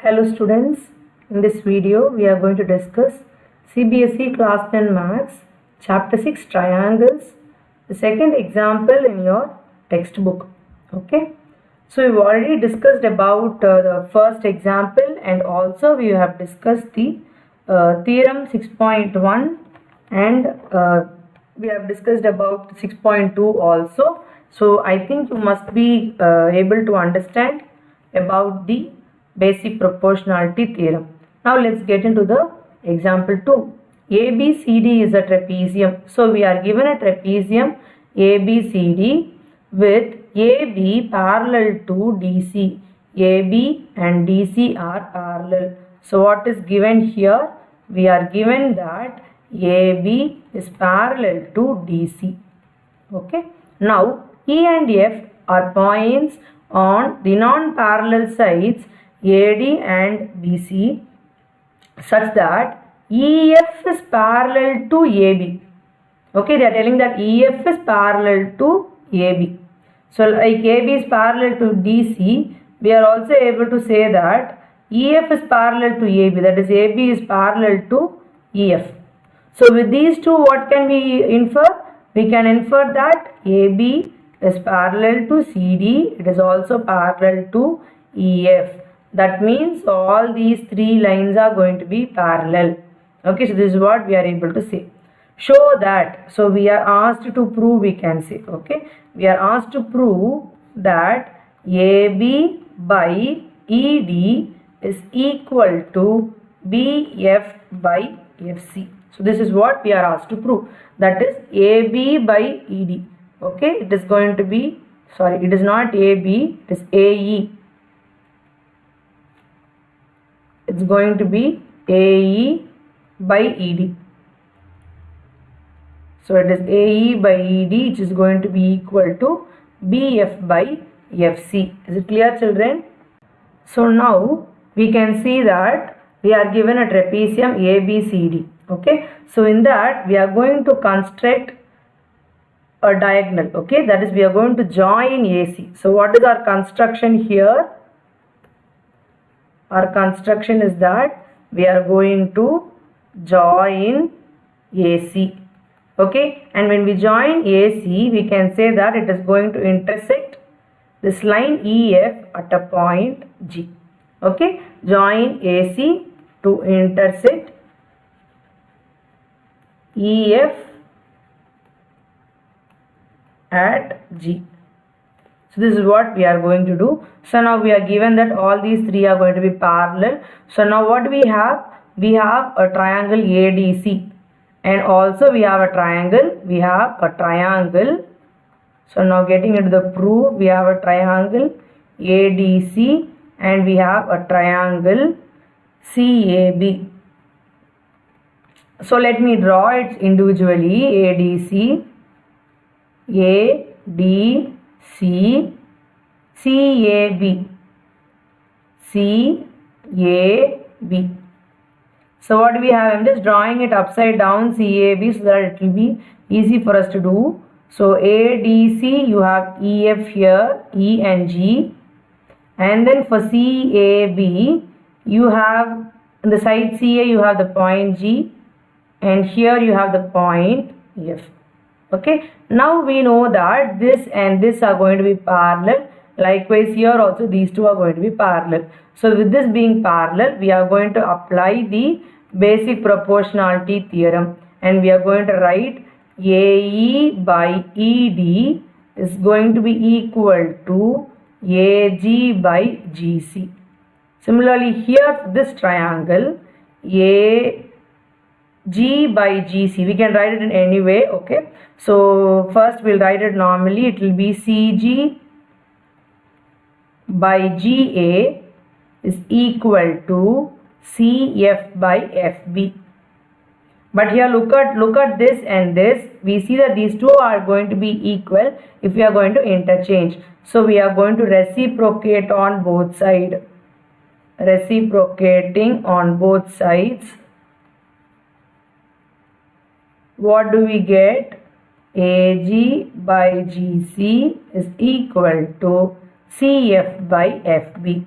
Hello students, in this video we are going to discuss CBSE Class 10 Maths Chapter 6 Triangles, the second example in your textbook. Okay, so we've already discussed about the first example, and also we have discussed the theorem 6.1, and we have discussed about 6.2 also. So I think you must be able to understand about the basic proportionality theorem. Now let's get into the example 2. ABCD is a trapezium. So we are given a trapezium ABCD with AB parallel to DC. AB and DC are parallel. So what is given here? We are given that AB is parallel to DC. Okay. Now E and F are points on the non-parallel sides AD and BC such that EF is parallel to AB. Okay, they are telling that EF is parallel to AB. So like AB is parallel to DC, we are also able to say that EF is parallel to AB, that is AB is parallel to EF. So with these two, what can we infer? We can infer that AB is parallel to CD, it is also parallel to EF. That means all these three lines are going to be parallel. Okay, so this is what we are able to say. Show that. So we are asked to prove, we can say. Okay, we are asked to prove that AB by ED is equal to BF by FC. So this is what we are asked to prove. That is AB by ED. Okay, it is going to be, sorry, it is not AB, it is AE. It's going to be AE by ED. So it is AE by ED, which is going to be equal to BF by FC. Is it clear, children? So now we can see that we are given a trapezium ABCD. Okay, so in that we are going to construct a diagonal. Okay, that is we are going to join AC. So what is our construction here? Our construction is that we are going to join AC. Okay, and when we join AC, we can say that it is going to intersect this line EF at a point G. Okay, join AC to intersect EF at G. So this is what we are going to do. So now we are given that all these three are going to be parallel. So now what do we have? We have a triangle ADC, and also we have a triangle. We have a triangle. So now getting into the proof, we have a triangle ADC and we have a triangle CAB. So let me draw it individually. ADC, ADC, CAB, CAB. So what do we have? I'm just drawing it upside down, CAB, so that it will be easy for us to do. So ADC, you have EF here, E and G, and then for CAB, you have on the side CA you have the point G, and here you have the point F. Okay, now we know that this and this are going to be parallel. Likewise here also these two are going to be parallel. So with this being parallel, we are going to apply the basic proportionality theorem, and we are going to write AE by ED is going to be equal to AG by GC. Similarly here this triangle AG by GC, we can write it in any way. Okay, so first we'll write it normally. It will be CG by GA is equal to CF by FB. But here look at this and this. We see that these two are going to be equal if we are going to interchange. So we are going to reciprocate on both sides. Reciprocating on both sides. What do we get? AG by GC is equal to CF by FB.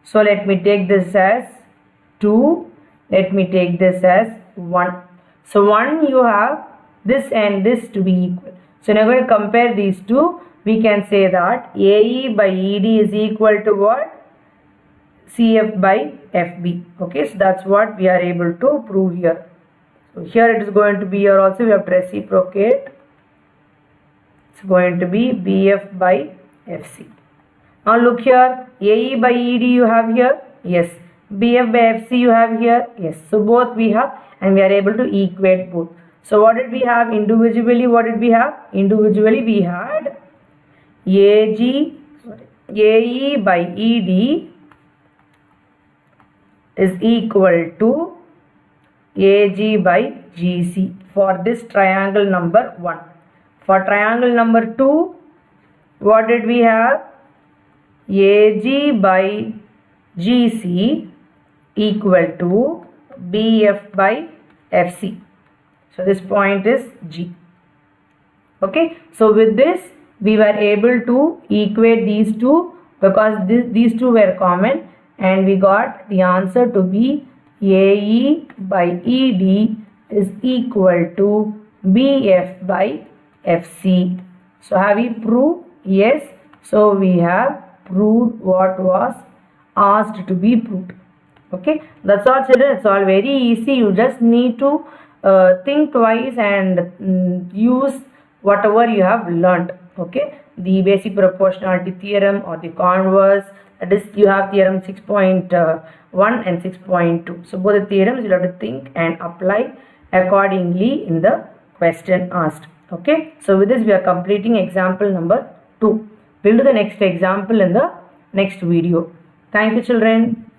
So let me take this as 2. Let me take this as 1. So 1 you have this and this to be equal. So now going to compare these two. We can say that AE by ED is equal to what? CF by FB. Okay, so that's what we are able to prove here. So here it is going to be, here also we have to reciprocate. It's going to be BF by FC. Now look here, AE by ED you have here, yes. BF by FC you have here, yes. So both we have, and we are able to equate both. So what did we have individually? What did we have? Individually we had AE by ED is equal to AG by GC for this triangle number 1. For triangle number 2, what did we have? AG by GC equal to BF by FC. So this point is G. Okay, so with this we were able to equate these two because these two were common, and we got the answer to be AE by ED is equal to BF by FC. So have we proved? Yes. So we have proved what was asked to be proved. Okay, that's all children. It's all very easy. You just need to think twice and use whatever you have learnt. Okay, the basic proportionality theorem or the converse, that is you have theorem 6.1 and 6.2. so both the theorems you have to think and apply accordingly in the question asked. Okay, so with this we are completing example number 2. We'll do the next example in the next video. Thank you children.